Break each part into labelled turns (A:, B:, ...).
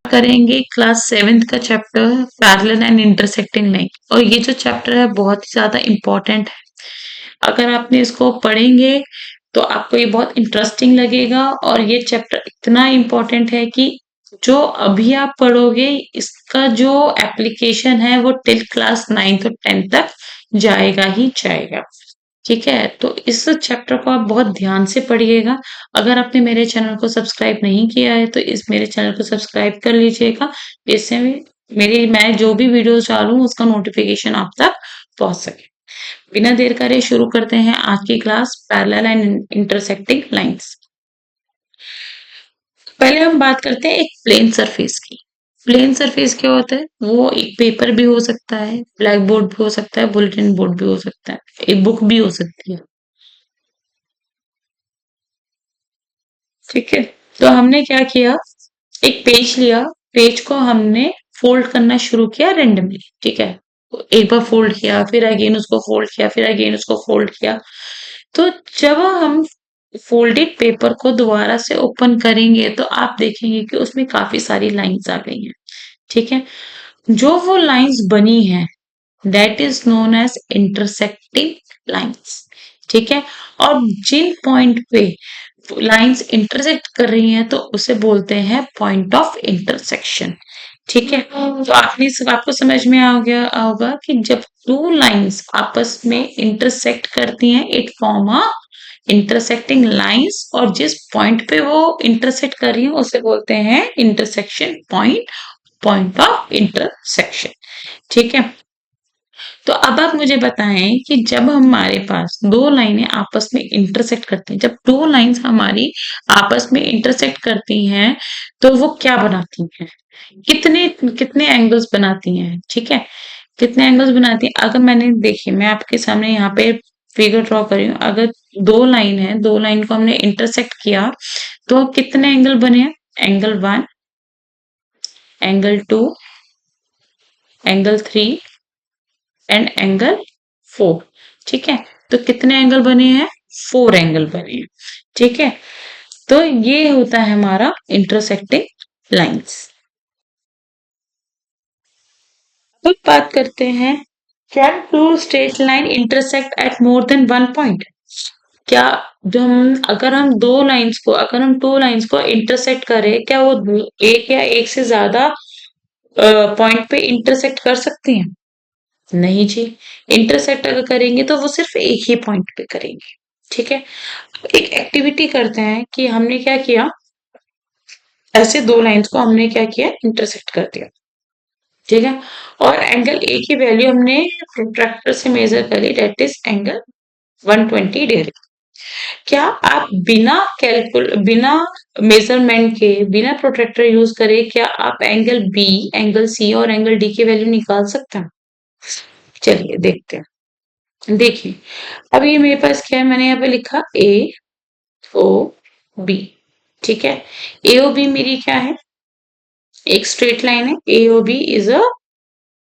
A: करेंगे class 7th का chapter parallel and intersecting line. और ये जो चैप्टर है बहुत ही ज्यादा इम्पोर्टेंट है। अगर आपने इसको पढ़ेंगे तो आपको ये बहुत इंटरेस्टिंग लगेगा। और ये चैप्टर इतना इम्पोर्टेंट है कि जो अभी आप पढ़ोगे इसका जो एप्लीकेशन है वो टिल क्लास 9th और 10th तक जाएगा ही जाएगा। ठीक है, तो इस चैप्टर को आप बहुत ध्यान से पढ़िएगा। अगर आपने मेरे चैनल को सब्सक्राइब नहीं किया है तो इस मेरे चैनल को सब्सक्राइब कर लीजिएगा, जिससे मैं जो भी वीडियोस डालूं उसका नोटिफिकेशन आप तक पहुंच सके। बिना देर करे शुरू करते हैं आज की class parallel and intersecting lines. पहले हम बात करते हैं एक प्लेन सरफेस की। प्लेन सरफेस क्या होता है? वो एक पेपर भी हो सकता है, ब्लैक बोर्ड भी हो सकता है, बुलेटिन बोर्ड भी हो सकता है, एक बुक भी हो सकती है। ठीक है, तो हमने क्या किया, एक पेज लिया, पेज को हमने फोल्ड करना शुरू किया रेंडमली। ठीक है, तो एक बार फोल्ड किया, फिर अगेन उसको फोल्ड किया, फिर अगेन उसको फोल्ड किया। तो जब हम फोल्डेड पेपर को दोबारा से ओपन करेंगे तो आप देखेंगे कि उसमें काफी सारी लाइंस आ गई हैं। ठीक है, जो वो लाइंस बनी है that is known as intersecting lines. ठीक है, और जिन पॉइंट पे लाइंस इंटरसेक्ट कर रही हैं तो उसे बोलते हैं पॉइंट ऑफ इंटरसेक्शन। ठीक है, तो आपको समझ में आ गया होगा कि जब टू लाइंस आपस में इंटरसेक्ट करती हैं it form a intersecting lines, और जिस पॉइंट पे वो इंटरसेक्ट कर रही हैं उसे बोलते हैं intersection point, point of intersection. ठीक है, तो अब आप मुझे बताएं कि जब हमारे पास दो लाइनें आपस में इंटरसेक्ट करती हैं, जब दो लाइंस हमारी आपस में इंटरसेक्ट करती हैं तो वो क्या बनाती हैं, कितने कितने एंगल्स बनाती हैं। ठीक है, कितने एंगल्स बनाती हैं, अगर मैंने देखिए मैं आपके सामने यहाँ पे फिगर ड्रॉ कर रही हूँ। अगर दो लाइन है, दो लाइन को हमने इंटरसेक्ट किया तो कितने एंगल बने हैं, angle 1, angle 2, angle 3 and angle 4। ठीक है, तो कितने एंगल बने हैं, 4 एंगल बने हैं। ठीक है, तो ये होता है हमारा इंटरसेक्टिंग लाइंस। तो बात करते हैं, can two straight line intersect at more than one point. क्या जो हम दो लाइंस को, अगर हम टू लाइंस को इंटरसेक्ट करें, क्या वो एक या एक से ज्यादा पॉइंट पे इंटरसेक्ट कर सकती हैं? नहीं जी, इंटरसेक्ट अगर करेंगे तो वो सिर्फ एक ही पॉइंट पे करेंगे। ठीक है, एक एक्टिविटी करते हैं कि हमने क्या किया, ऐसे दो लाइंस को हमने क्या किया, इंटरसेक्ट कर दिया। ठीक है, और एंगल ए की वैल्यू हमने प्रोट्रैक्टर से मेजर करी, दैट इज एंगल 120 डिग्री। क्या आप बिना मेजरमेंट के, बिना प्रोट्रैक्टर यूज करे, क्या आप एंगल बी, एंगल सी और एंगल डी की वैल्यू निकाल सकते हैं? चलिए देखते हैं। देखिए, अब ये मेरे पास क्या है, मैंने यहाँ पे लिखा ए ओ बी। ठीक है, ए ओ बी मेरी क्या है, एक स्ट्रेट लाइन है। A O B is a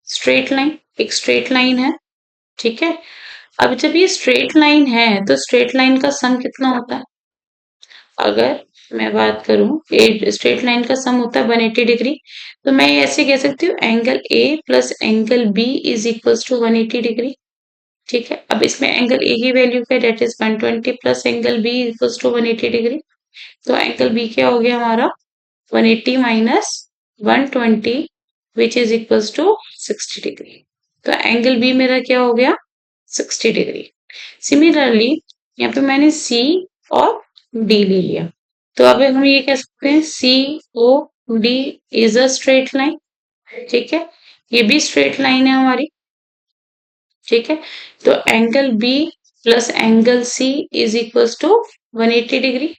A: straight line, एक स्ट्रेट लाइन है। ठीक है, अब जब ये स्ट्रेट लाइन है तो स्ट्रेट लाइन का सम कितना होता है, अगर मैं बात करूं, ए स्ट्रेट लाइन का सम होता है 180 डिग्री। तो मैं ऐसे कह सकती हूँ angle A plus angle B is equals to 180 degree. ठीक है, अब इसमें एंगल ए की वैल्यू क्या है, that is 120 plus angle B equals to 180 degree. तो एंगल बी क्या हो गया हमारा, 180 minus 120 which is equals to 60 degree. तो एंगल बी मेरा क्या हो गया, 60 डिग्री। सिमिलरली यहाँ पे मैंने सी और डी ले लिया, तो अब हम ये कह सकते हैं C O D is a straight line. ठीक है, ये भी स्ट्रेट लाइन है हमारी। ठीक है, तो angle B plus angle C is equals to 180 degree.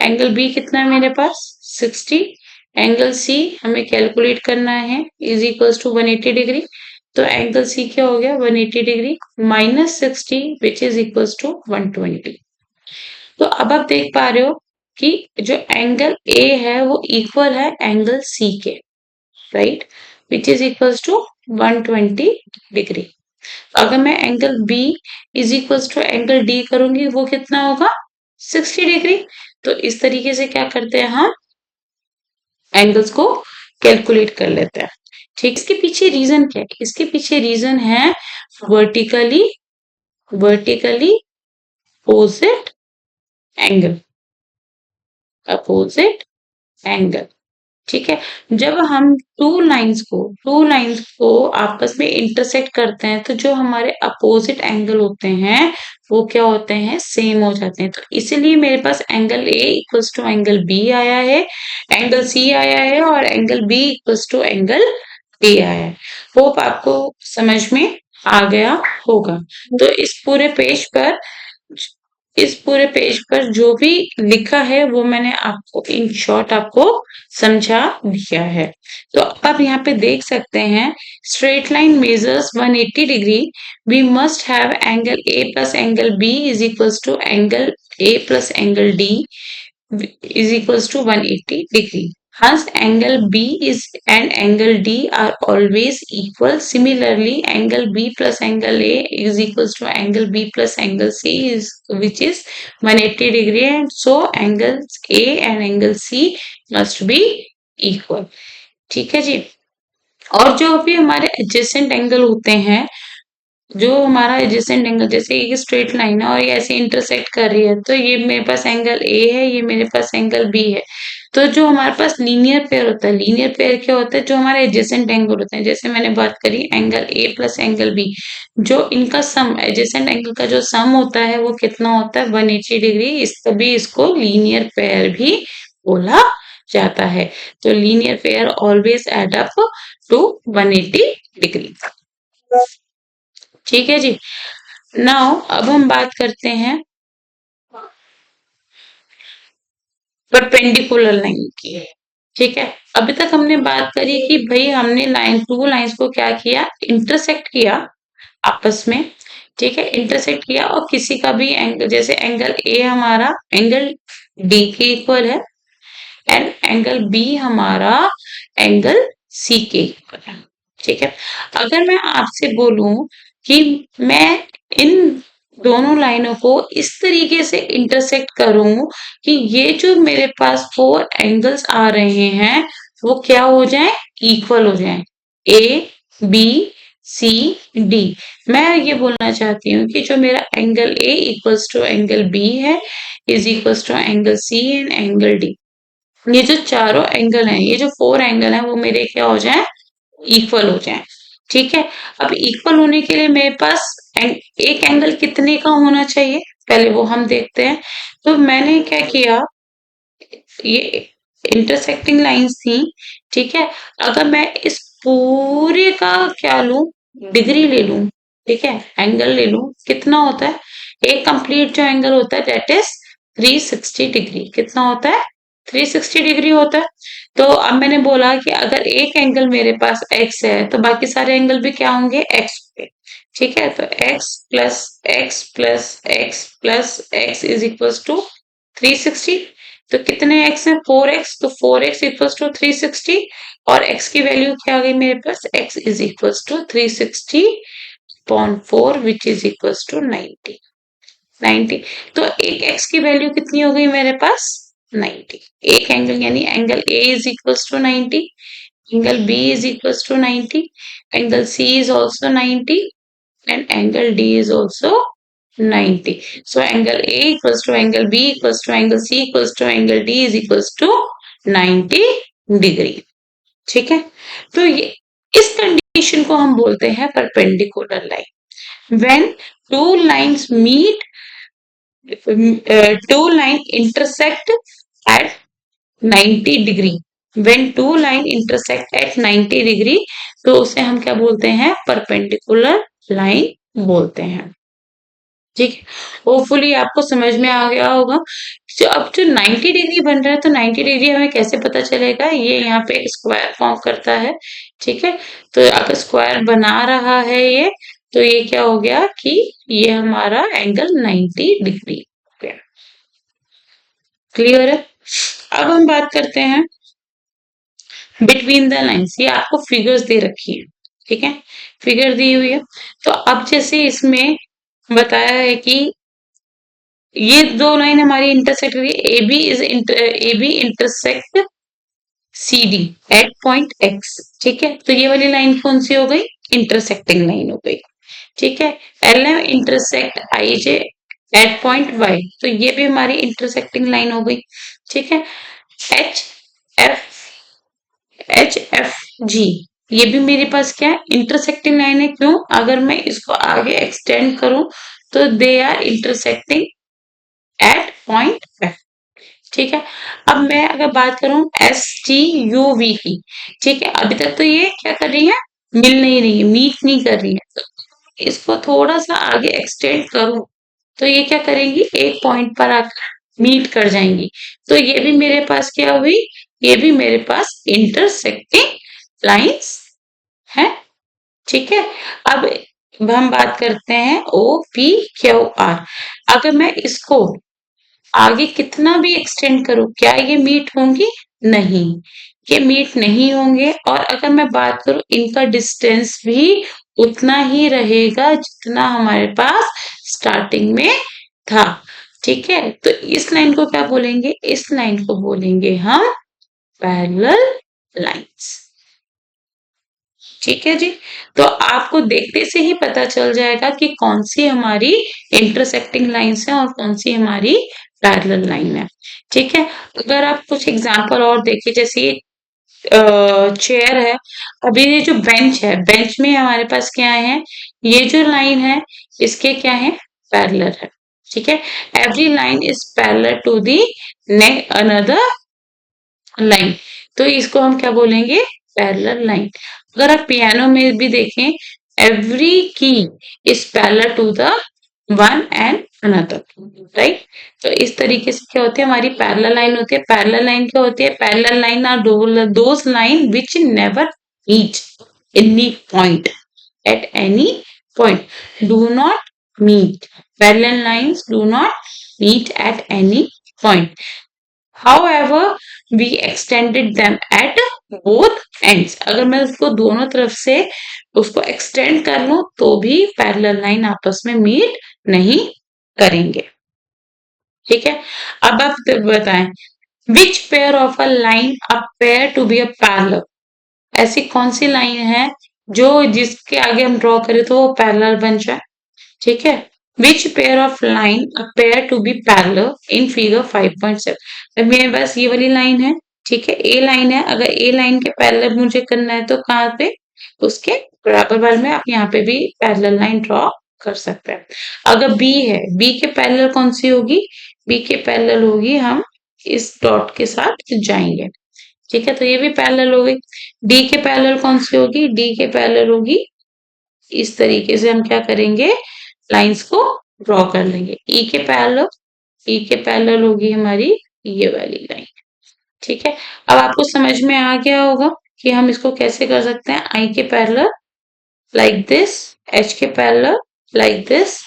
A: Angle B कितना है मेरे पास, 60। एंगल सी हमें कैलकुलेट करना है, इज इक्वल्स टू 180 डिग्री। तो एंगल सी क्या हो गया, 180 degree minus 60 which is equals to 120। तो अब आप देख पा रहे हो कि जो एंगल ए है वो इक्वल है एंगल सी के, right, which is equals to 120 degree. अगर मैं angle B is equals to angle D करूंगी वो कितना होगा, 60 डिग्री। तो इस तरीके से क्या करते हैं हम एंगल्स को कैलकुलेट कर लेते हैं। ठीक, इसके पीछे रीजन क्या है? इसके पीछे रीजन है vertically opposite angle, opposite angle. ठीक है, जब हम टू लाइंस को आपस में इंटरसेक्ट करते हैं तो जो हमारे अपोजिट एंगल होते हैं वो क्या होते हैं, सेम हो जाते हैं। तो इसीलिए मेरे पास angle A equals to angle B आया है, एंगल सी आया है, और angle B equals to angle D आया है। होप आपको समझ में आ गया होगा। तो इस पूरे पेज पर जो भी लिखा है वो मैंने आपको इन शॉर्ट आपको समझा दिया है। तो अब यहाँ पे देख सकते हैं, straight line measures 180 degree, we must have angle A plus angle B is equals to angle A plus angle D is equals to 180 degree. Hence, angle B is and angle D are always equal. Similarly, angle B plus angle A is equals to angle B plus angle C is which is 180 degree, and so angles A and angle C must be equal. ठीक है जी। और जो भी हमारे adjacent angle होते हैं, जो हमारा एडजेसेंट एंगल, जैसे ये स्ट्रेट लाइन है और ये ऐसे इंटरसेक्ट कर रही है, तो ये मेरे पास एंगल ए है, ये मेरे पास एंगल बी है। तो जो हमारे पास लीनियर पेयर होता है, लीनियर पेयर क्या होता है, जो हमारे एडजेसेंट एंगल होते हैं, जैसे मैंने बात करी angle A plus angle B, जो इनका सम, एडजेसेंट एंगल का जो सम होता है वो कितना होता है, 180 डिग्री। तभी इसको लीनियर पेयर भी बोला जाता है। तो linear pair always add up to 180 degree. ठीक है जी। नाउ अब हम बात करते हैं परपेंडिकुलर लाइन की। ठीक है, अभी तक हमने बात करी कि भाई हमने टू लाइंस को क्या किया, इंटरसेक्ट किया आपस में। ठीक है, इंटरसेक्ट किया, और किसी का भी एंगल, जैसे एंगल ए हमारा एंगल डी के इक्वल है, एंड एंगल बी हमारा एंगल सी के इक्वल है। ठीक है, अगर मैं आपसे बोलूं कि मैं इन दोनों लाइनों को इस तरीके से इंटरसेक्ट करूं कि ये जो मेरे पास 4 एंगल्स आ रहे हैं वो क्या हो जाए, इक्वल हो जाए, ए बी सी डी। मैं ये बोलना चाहती हूँ कि जो मेरा angle A equals to angle B है is equals to angle C and angle D. ये जो चारों एंगल हैं, ये जो 4 एंगल हैं, वो मेरे क्या हो जाए, इक्वल हो जाए। ठीक है, अब इक्वल होने के लिए मेरे पास एक एंगल कितने का होना चाहिए, पहले वो हम देखते हैं। तो मैंने क्या किया, ये इंटरसेक्टिंग लाइंस थी। ठीक है, अगर मैं इस पूरे का क्या लूं, डिग्री ले लूं, ठीक है, एंगल ले लूं, कितना होता है, एक कंप्लीट जो एंगल होता है दैट इज 360 डिग्री। कितना होता है, 360 डिग्री होता है। तो अब मैंने बोला कि अगर एक एंगल मेरे पास x है तो बाकी सारे एंगल भी क्या होंगे, x पे। ठीक है, तो x plus x plus x plus x is equal to 360। तो कितने x है, 4x, तो 4x इक्वल्स टू 360, और x की वैल्यू क्या आ गई मेरे पास, x is equals to 360/4 which is equals to 90। तो एक x की वैल्यू कितनी हो गई मेरे पास, 90। एक एंगल यानी angle A is equals to 90, angle B is equals to 90, angle C is also 90, and angle D is also 90. So angle A equals to angle B equals to angle C equals to angle D is equals to 90 degree. ठीक है, तो ये इस condition को हम बोलते हैं perpendicular line. When two lines meet, two lines intersect at 90 degree, when two line intersect at 90 degree, तो उसे हम क्या बोलते हैं, परपेंडिकुलर लाइन बोलते हैं। ठीक है, होपफुली आपको समझ में आ गया होगा। तो अब जो 90 डिग्री बन रहा है, तो 90 डिग्री हमें कैसे पता चलेगा, ये यहाँ पे स्क्वायर फॉर्म करता है। ठीक है, तो अगर स्क्वायर बना रहा है ये, तो ये क्या हो गया कि ये हमारा एंगल 90 डिग्री हो गया। क्लियर है। अब हम बात करते हैं बिटवीन द लाइन्स। ये आपको फिगर्स दे रखी है, ठीक है, फिगर दी हुई है। तो अब जैसे इसमें बताया है कि ये दो लाइन हमारी इंटरसेक्ट करी, A B intersect C D at point X. ठीक है, तो ये वाली लाइन कौन सी हो गई? इंटरसेक्टिंग लाइन हो गई। ठीक है, एल एम इंटरसेक्ट आई जे एट पॉइंट वाई, तो ये भी हमारी इंटरसेक्टिंग लाइन हो गई। ठीक है, H F H F G, ये भी मेरे पास क्या है? इंटरसेक्टिंग लाइन है। क्यों? अगर मैं इसको आगे एक्सटेंड करूं तो they are intersecting at point F. ठीक है, अब मैं अगर बात करूं एस टी यू वी की, ठीक है, अभी तक तो ये क्या कर रही है? मिल नहीं रही है, मीट नहीं कर रही है। तो इसको थोड़ा सा आगे एक्सटेंड करूं तो ये क्या करेंगी? एक पॉइंट पर आकर मीट कर जाएंगी। तो ये भी मेरे पास क्या हुई? ये भी मेरे पास इंटरसेक्टिंग लाइंस है। ठीक है, अब हम बात करते हैं ओ पी क्यू आर। अगर मैं इसको आगे कितना भी एक्सटेंड करूं, क्या ये मीट होंगी? नहीं, ये मीट नहीं होंगे। और अगर मैं बात करूं, इनका डिस्टेंस भी उतना ही रहेगा जितना हमारे पास स्टार्टिंग में था। ठीक है, तो इस लाइन को क्या बोलेंगे? इस लाइन को बोलेंगे हम पैरेलल लाइंस। ठीक है जी, तो आपको देखने से ही पता चल जाएगा कि कौन सी हमारी इंटरसेक्टिंग लाइंस है और कौन सी हमारी पैरेलल लाइन है। ठीक है, अगर आप कुछ एग्जांपल और देखिए, जैसे ये चेयर है, अभी ये जो बेंच है, बेंच में हमारे पास क्या है? ये जो लाइन है, इसके क्या है? पैरेलल है। ठीक है, every line is parallel to the another line, तो इसको हम क्या बोलेंगे? Parallel line. अगर आप पियानो में भी देखें, every key is parallel to the one and another, right? तो इस तरीके से क्या होती है? हमारी पैरेलल लाइन होती है। पैरेलल लाइन क्या होती है? Parallel line are those line which never meet any point at any point, do not meet, parallel lines do not meet at any point, however we extended them at both ends। अगर मैं उसको दोनों तरफ से उसको extend कर लूं तो भी पैरेलल लाइन आपस में मीट नहीं करेंगे। ठीक है, अब आप बताएं, which pair of a line appear to be a parallel, ऐसी कौन सी लाइन है जो जिसके आगे हम ड्रॉ करें तो वो पैरेलल बन जाए? ठीक है, which pair of line appear to be parallel in figure 5.7। मेरे पास ये वाली लाइन है। ठीक है, ए लाइन है। अगर ए लाइन के पैरेलल मुझे करना है तो कहाँ पे? उसके बराबर वाले में आप यहाँ पे भी पैरेलल लाइन ड्रॉ कर सकते हैं। अगर बी है, बी के पैरेलल कौन सी होगी? बी के पैरेलल होगी, हम इस डॉट के साथ जाएंगे। ठीक है, तो ये भी पैरेलल हो गई। डी के पैरेलल कौन सी होगी? डी के पैरेलल होगी, इस तरीके से हम क्या करेंगे? लाइंस को ड्रॉ कर लेंगे। ई के पैरेलल, ई के पैरेलल होगी हमारी ये वाली लाइन। ठीक है, अब आपको समझ में आ गया होगा कि हम इसको कैसे कर सकते हैं। आई के पैरेलल लाइक दिस, एच के पैरेलल लाइक दिस,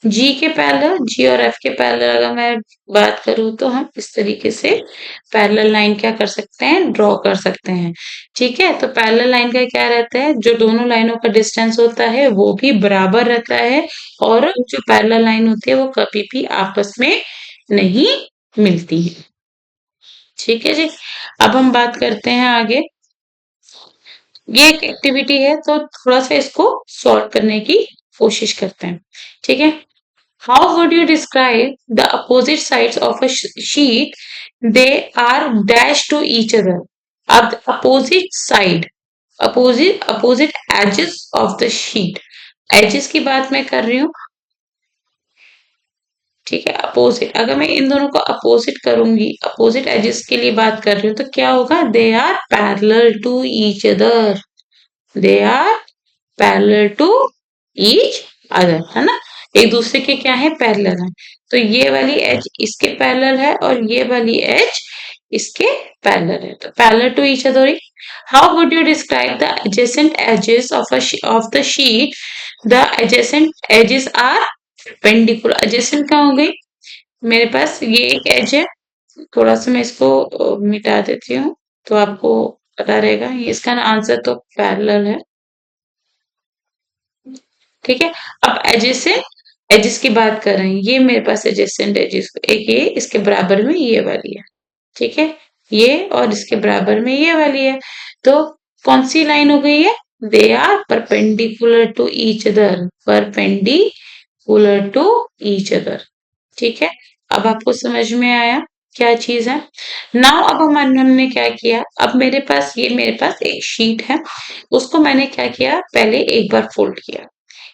A: जी के पैरेलल, जी और एफ के पैरेलल अगर मैं बात करूं तो हम इस तरीके से पैरेलल लाइन क्या कर सकते हैं? ड्रॉ कर सकते हैं। ठीक है, तो पैरेलल लाइन का क्या रहता है? जो दोनों लाइनों का डिस्टेंस होता है वो भी बराबर रहता है, और जो पैरेलल लाइन होती है वो कभी भी आपस में नहीं मिलती है। ठीक है जी, अब हम बात करते हैं आगे। ये एक एक्टिविटी है तो थोड़ा सा इसको सॉल्व करने की कोशिश करते हैं। ठीक है, how would you describe the opposite sides of a sheet? They are dashed to each other. अब opposite side, opposite edges of the sheet, edges की बात मैं कर रही हूँ। ठीक है, अपोजिट, अगर मैं इन दोनों को अपोजिट करूंगी, अपोजिट एजेस के लिए बात कर रही हूँ तो क्या होगा? They are parallel to each other, they are parallel to each other, है ना? एक दूसरे के क्या है? पैरेलल है। तो ये वाली एज इसके पैरेलल है और ये वाली एज इसके पैरेलल है, तो parallel to each other. How would you describe the adjacent edges of the sheet? The adjacent edges are perpendicular. Adjacent क्या हो गई? मेरे पास ये एक एज है, थोड़ा सा मैं इसको मिटा देती हूँ तो आपको पता रहेगा। ये इसका आंसर तो पैरेलल है। ठीक है, अब एजेसेंट एजेस की बात कर रहे हैं, ये मेरे पास एजेसेंट एजेस एक ये इसके बराबर में ये वाली है। ठीक है, ये और इसके बराबर में ये वाली है। तो कौन सी लाइन हो गई है? They are perpendicular to each other, perpendicular to each other. ठीक है, अब आपको समझ में आया क्या चीज है। नाउ अब हमने क्या किया, अब मेरे पास एक शीट है, उसको मैंने क्या किया, पहले एक बार फोल्ड किया,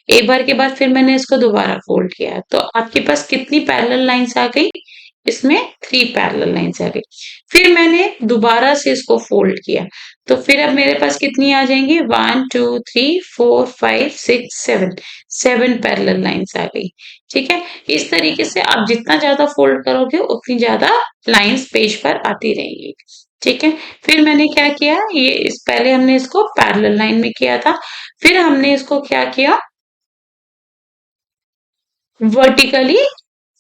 A: एक बार के बाद फिर मैंने इसको दोबारा फोल्ड किया, तो आपके पास कितनी पैरेलल लाइंस आ गई? इसमें 3 पैरेलल लाइंस आ गई। फिर मैंने दोबारा से इसको फोल्ड किया, तो फिर अब मेरे पास कितनी आ जाएंगी? 1 2 3 4 5 6 7, 7 पैरेलल लाइंस आ गई। ठीक है, इस तरीके से आप जितना ज्यादा फोल्ड करोगे उतनी ज्यादा लाइंस पेज पर आती रहेंगी। ठीक है, फिर मैंने क्या किया, ये इस पहले हमने इसको पैरेलल लाइन में किया था, फिर हमने इसको क्या किया, वर्टिकली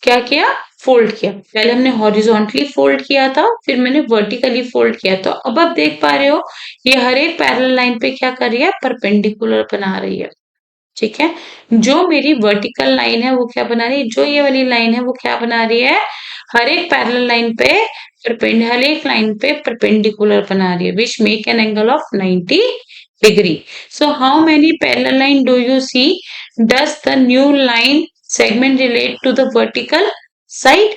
A: क्या किया, फोल्ड किया। पहले हमने हॉरिजॉन्टली फोल्ड किया था, फिर मैंने वर्टिकली फोल्ड किया। तो अब आप देख पा रहे हो ये हर एक पैरेलल लाइन पे क्या कर रही है, परपेंडिकुलर बना रही है। ठीक है, जो मेरी वर्टिकल लाइन है वो क्या बना रही है, जो ये वाली लाइन है वो क्या बना रही है, हर एक पैरेलल लाइन पे हर एक लाइन पे परपेंडिकुलर बना रही है, which make an angle of 90 degree. So how many parallel line do you see? Does the new line segment relate to the vertical side?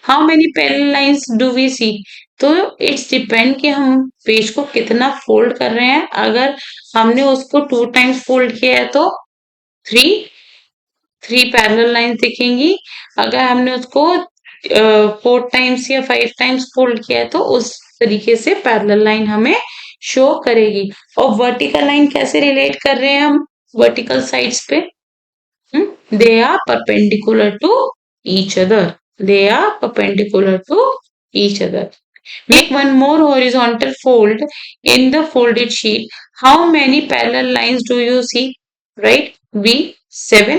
A: How many parallel lines do we see? तो it's depend कि हम page को कितना fold कर रहे हैं। अगर हमने उसको 2 टाइम्स फोल्ड किया है तो 3 पैरेलल लाइंस दिखेंगी। अगर हमने उसको 4 टाइम्स या 5 टाइम्स फोल्ड किया है तो उस तरीके से पैरेलल लाइन हमें शो करेगी। और वर्टिकल लाइन कैसे रिलेट कर रहे हैं हम वर्टिकल साइड्स पे? They are perpendicular to each other. They are perpendicular to each other. Make one more horizontal fold in the folded sheet. How many parallel lines do you see? Right? V 7.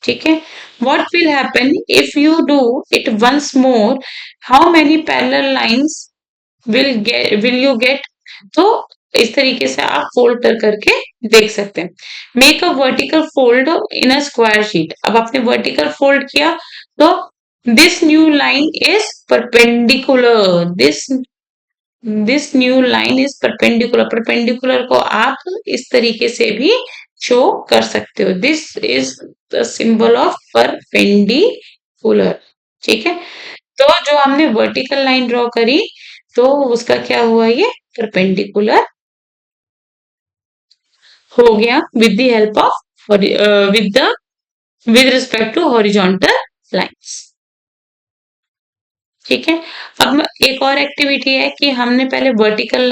A: ठीक है, what will happen if you do it once more? How many parallel lines will you get? तो इस तरीके से आप fold कर करके देख सकते हैं। Make a vertical fold in a square sheet. अब आपने वर्टिकल फोल्ड किया तो this new line is perpendicular, this new line is perpendicular. Perpendicular को आप इस तरीके से भी शो कर सकते हो, this is the symbol of perpendicular. ठीक है, तो जो हमने वर्टिकल लाइन ड्रॉ करी तो उसका क्या हुआ, ये परपेंडिकुलर हो गया with the help of with respect to horizontal lines. ठीक है, अब एक और एक्टिविटी है कि हमने पहले वर्टिकल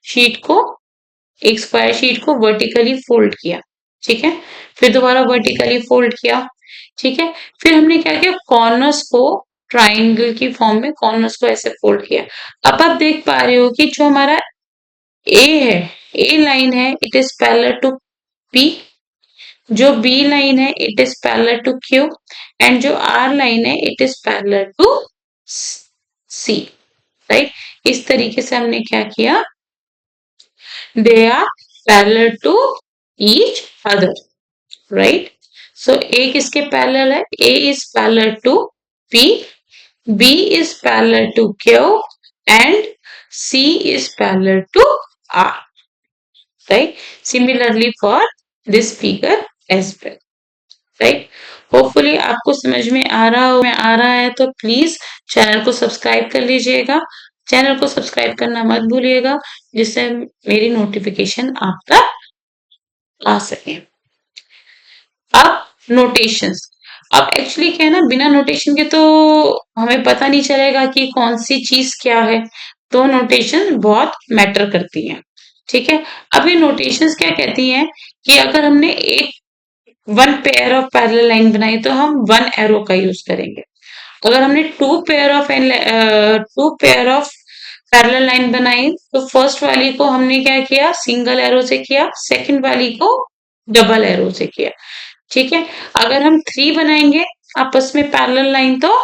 A: शीट को, एक स्क्वायर शीट को वर्टिकली फोल्ड किया। ठीक है, फिर दोबारा वर्टिकली फोल्ड किया। ठीक है, फिर हमने क्या किया, कॉर्नर्स को ट्राइंगल की फॉर्म में कॉर्नर्स को ऐसे फोल्ड किया। अब आप देख पा रहे हो कि जो हमारा ए है, ए लाइन है, it is parallel to P, जो बी लाइन है it is parallel to Q, and जो आर लाइन है it is parallel to C. Right, इस तरीके से हमने क्या किया, they are parallel to each other. Right, so A किसके पैरेलल है, A is parallel to P, B is parallel to Q, and C is parallel to R. Right, similarly for this figure as well. Right, hopefully आपको समझ में आ रहा है तो please channel को सब्सक्राइब कर लीजिएगा, चैनल को सब्सक्राइब करना मत भूलिएगा जिससे मेरी नोटिफिकेशन आप तक आ सके। अब नोटेशंस, अब एक्चुअली क्या है ना, बिना नोटेशन के तो हमें पता नहीं चलेगा कि कौन सी चीज क्या है, तो नोटेशन बहुत मैटर करती है। ठीक है, अब ये नोटेशंस क्या कहती हैं कि अगर हमने एक 1 पेयर ऑफ पैरेलल लाइन बनाई तो हम 1 एरो का यूज करेंगे। अगर हमने 2 पेयर ऑफ पैरेलल लाइन बनाई तो फर्स्ट वाली को हमने क्या किया, सिंगल एरो से किया, सेकंड वाली को डबल एरो से किया। ठीक है, अगर हम 3 बनाएंगे आपस में पैरेलल लाइन तो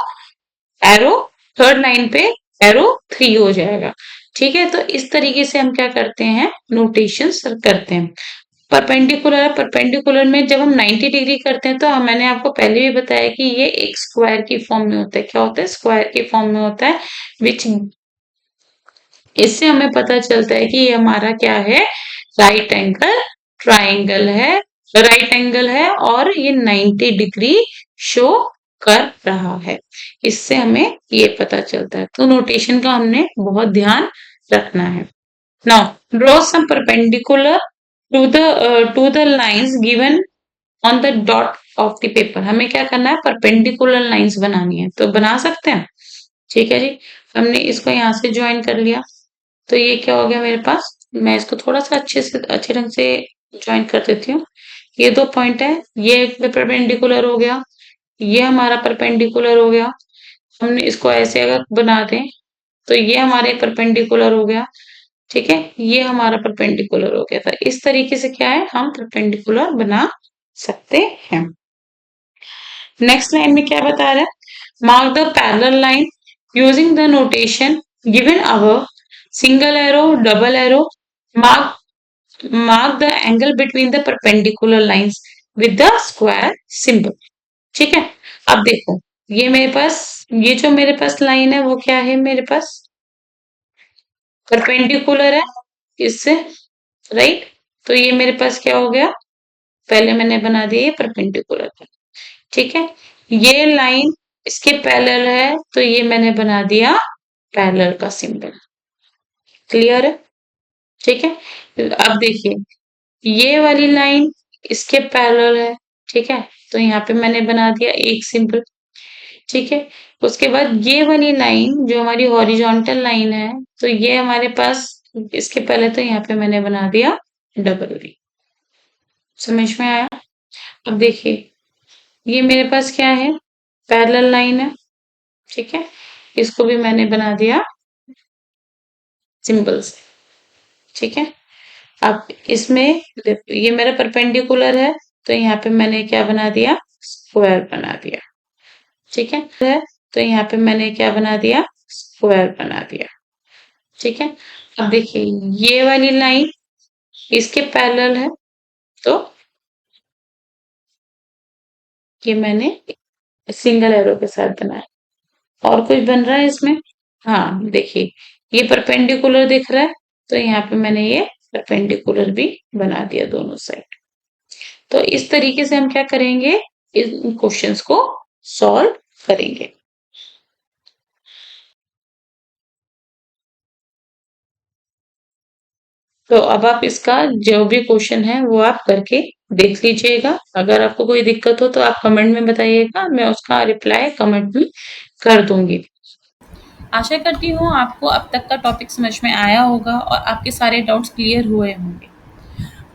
A: एरो थर्ड लाइन पे एरो 3 हो जाएगा। ठीक है, तो इस तरीके से हम क्या करते हैं, नोटेशन करते हैं। परपेंडिकुलर है, परपेंडिकुलर में जब हम 90 डिग्री करते हैं तो मैंने आपको पहले भी बताया कि ये एक स्क्वायर की फॉर्म में होता है। क्या होता है? स्क्वायर की फॉर्म में होता है, विच इससे हमें पता चलता है कि ये हमारा क्या है? राइट एंगल ट्राइंगल है, राइट एंगल है और ये 90 डिग्री शो कर रहा है। इससे हमें ये पता चलता है। तो नोटेशन का हमने बहुत ध्यान रखना है। Now draw some perpendicular to the lines given on the dot of the paper. हमें क्या करना है? परपेंडिकुलर लाइंस बनानी है। तो बना सकते हैं। ठीक है जी, हमने इसको यहाँ से ज्वाइन कर लिया। तो ये क्या हो गया मेरे पास? मैं इसको थोड़ा सा अच्छे ढंग से ज्वाइन कर देती हूँ। ये 2 पॉइंट है, ये एक परपेंडिकुलर हो गया, ये हमारा परपेंडिकुलर हो गया। हमने इसको ऐसे अगर बना दें तो ये हमारे परपेंडिकुलर हो गया। ठीक है, ये हमारा परपेंडिकुलर हो गया था। इस तरीके से क्या है? हम परपेंडिकुलर बना सकते हैं। नेक्स्ट लाइन में क्या बता रहा है? Mark the parallel line using the notation given above, single arrow, double arrow, mark the angle between the perpendicular lines with the square symbol। ठीक है, अब देखो ये मेरे पास, ये जो मेरे पास लाइन है वो क्या है? मेरे पास परपेंडिकुलर है इससे, राइट? तो ये मेरे पास क्या हो गया? पहले मैंने बना दिया ये परपेंडिकुलर है। ठीक है, ये लाइन इसके पैरेलल है तो ये मैंने बना दिया पैरेलल का सिंबल। क्लियर है? ठीक है, अब देखिए ये वाली लाइन इसके पैरेलल है। ठीक है, तो यहाँ पे मैंने बना दिया एक सिंबल। ठीक है, उसके बाद ये वाली लाइन जो हमारी हॉरिजॉन्टल लाइन है, तो ये हमारे पास इसके पहले तो यहाँ पे मैंने बना दिया डबल वी। समझ में आया? अब देखिए ये मेरे पास क्या है? पैरेलल लाइन है। ठीक है, इसको भी मैंने बना दिया सिंबल से। ठीक है, अब इसमें ये मेरा परपेंडिकुलर है तो यहाँ पे मैंने क्या बना दिया? स्क्वायर बना दिया। ठीक है, तो यहाँ पे मैंने क्या बना दिया? स्क्वायर बना दिया। ठीक है, अब देखिए ये वाली लाइन इसके पैरेलल है तो ये मैंने सिंगल एरो के साथ बनाया। और कुछ बन रहा है इसमें? हाँ देखिए ये परपेंडिकुलर दिख रहा है तो यहाँ पे मैंने ये परपेंडिकुलर भी बना दिया दोनों साइड। तो इस तरीके से हम क्या करेंगे? इन क्वेश्चंस को सॉल्व करेंगे। तो अब आप इसका जो भी क्वेश्चन है वो आप करके देख लीजिएगा। अगर आपको कोई दिक्कत हो तो आप कमेंट में बताइएगा, मैं उसका रिप्लाई कमेंट में कर दूंगी। आशा करती हूँ आपको अब तक का टॉपिक समझ में आया होगा और आपके सारे डाउट्स क्लियर हुए होंगे।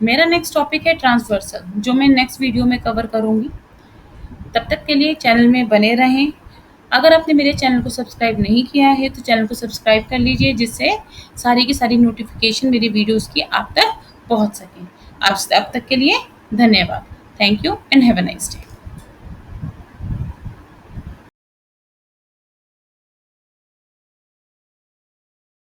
A: मेरा नेक्स्ट टॉपिक है ट्रांसवर्सल, जो मैं नेक्स्ट वीडियो में कवर करूंगी। तब तक के लिए चैनल में बने रहें। अगर आपने मेरे चैनल को सब्सक्राइब नहीं किया है तो चैनल को सब्सक्राइब कर लीजिए, जिससे सारी की सारी नोटिफिकेशन मेरी वीडियोस की आप तक पहुंच सकें। अब तक के लिए धन्यवाद। Thank you and have a nice day.